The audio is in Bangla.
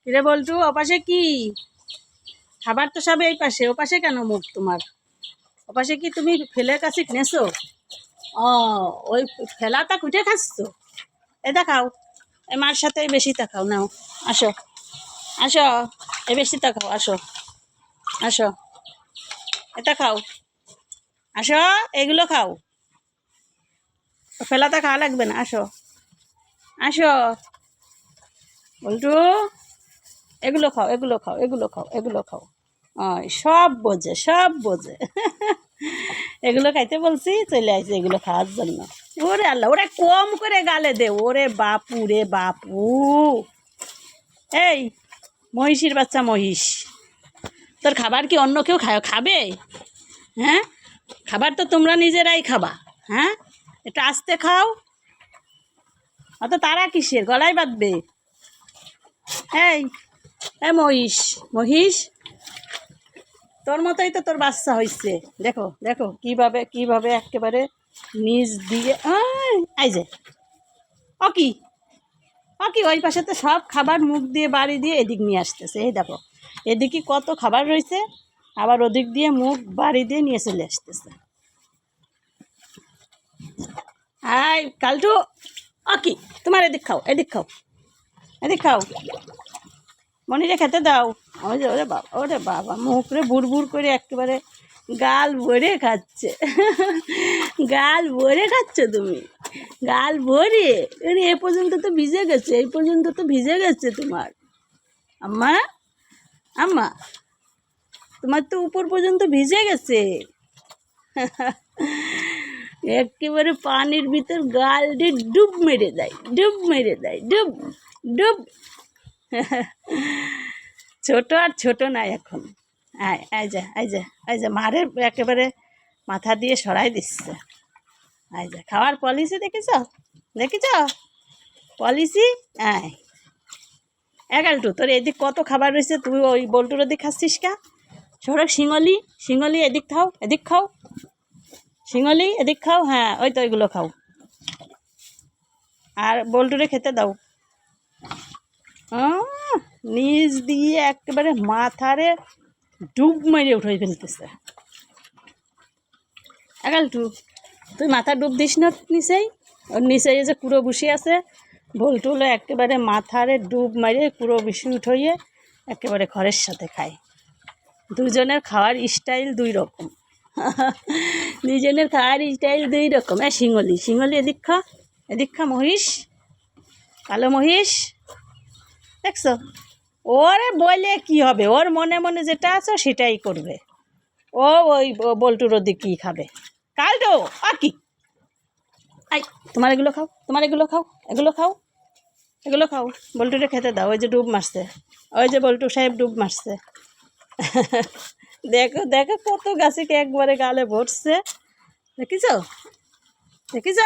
কিরে বলটু, ওপাশে কি খাবার? তো সব এই পাশে, ওপাশে কেন মুখ তোমার? ওপাশে কি তুমি ফেলে কাছে কিনেছো? ও, ওই ফেলাটা কুটে খাচ্ছ? এ দেখাও, এই মার সাথে বেশি তাকাও, নাও আসো, আসো, এ বেশি তাকাও, আসো, আসো, এটা খাও, আসো, এগুলো খাও, ফেলাটা খাওয়া লাগবে না, আসো, আসো বলটু, এগুলো খাও, এগুলো খাও, এগুলো খাও, এগুলো খাও। ওই সব বোঝে, সব বোঝে। এগুলো খাইতে বলছি, চলে আসছে এগুলো খাওয়ার জন্য। ওরে আল্লাহ, ওরে কম করে গালে দে, ওরে বাপু রে বাপু। এই মহিষীর বাচ্চা মহিষ, তোর খাবার কি অন্য কেউ খাবে? হ্যাঁ, খাবার তো তোমরা নিজেরাই খাবা। হ্যাঁ, একটু আস্তে খাও, অত তারা কিসের, গলায় বাঁধবে। এই এ মহিষ, মহিষ, তোর মতোই তো তোর বাচ্চা হয়েছে। দেখো দেখো কিভাবে কিভাবে একেবারে নিজ দিয়ে আই যে ও কি, ও কি ওই পাশে তো সব খাবার মুখ দিয়ে বাড়ি দিয়ে এদিক নিয়ে আসতেছে। এই দেখো এদিকে কত খাবার রয়েছে, আবার ওদিক দিয়ে মুখ বাড়ি দিয়ে নিয়ে চলে আসতেছে। আই কালটু, ও কি, তোমার এদিক খাও, এদিক খাও, এদিক খাও, মনিরে খেতে দাও। ওই যে ওরে বাবা, ওরে বাবা, মুখরে বুড় বুড় করে একেবারে গাল ভরে খাচ্ছে। গাল ভরে খাচ্ছ তুমি, গাল ভরে। এ পর্যন্ত তো ভিজে গেছে, এই পর্যন্ত তো ভিজে গেছে তোমার। আম্মা, আম্মা, তোমার তো উপর পর্যন্ত ভিজে গেছে। একেবারে পানির ভিতর গাল দিয়ে ডুব মেরে দেয়, ডুব মেরে দেয়, ডুব ডুব। ছোট আর ছোট নাই এখন। আয় যা, আয় যা, আয় যা, মারে একেবারে মাথা দিয়ে সরাই দিচ্ছে। আয় যা, খাওয়ার পলিসি দেখেছ, দেখেছ পলিসি। আয় এগালটু, তোর এদিক কত খাবার রয়েছে, তুই ওই বল্টুর ওদিক খাচ্ছিস কা? সড়ক শিঙলি, শিঙলি এদিক খাও, এদিক খাও, শিঙলি এদিক খাও। হ্যাঁ, ওই তো ওইগুলো খাও, আর বল্টুরে খেতে দাও। নিচ দিয়ে একেবারে মাথারে ডুব মেরে উঠে ফেলতেছে। এগালটু, তুই মাথা ডুব দিস না নিচেই, ওর নিচে যে কুড়ো বসে আছে, ভোলটুলো একেবারে মাথারে ডুব মেরে কুড়ো বসে উঠইয়ে একেবারে ঘরের সাথে খায়। দুজনের খাওয়ার স্টাইল দুই রকম। দুজনের খাওয়ার স্টাইল দুই রকম। শিঙলি, শিঙলি এদিক খা, এদিক খা মহিষ, কালো মহিষ, দেখছো? ওরে বলে কি হবে, ওর মনে মনে যেটা আছে সেটাই করবে। ও ওই বল্টুর ওদিকেই খাবে। কালটো আর কি, আই তোমার এগুলো খাও, তোমার এগুলো খাও, এগুলো খাও, এগুলো খাও, বল্টুরে খেতে দাও। ওই যে ডুব মারছে, ওই যে বল্টু সাহেব ডুব মারছে। দেখো দেখো কত গাছে একবারে গালে ভরছে, দেখিছ, দেখিছ?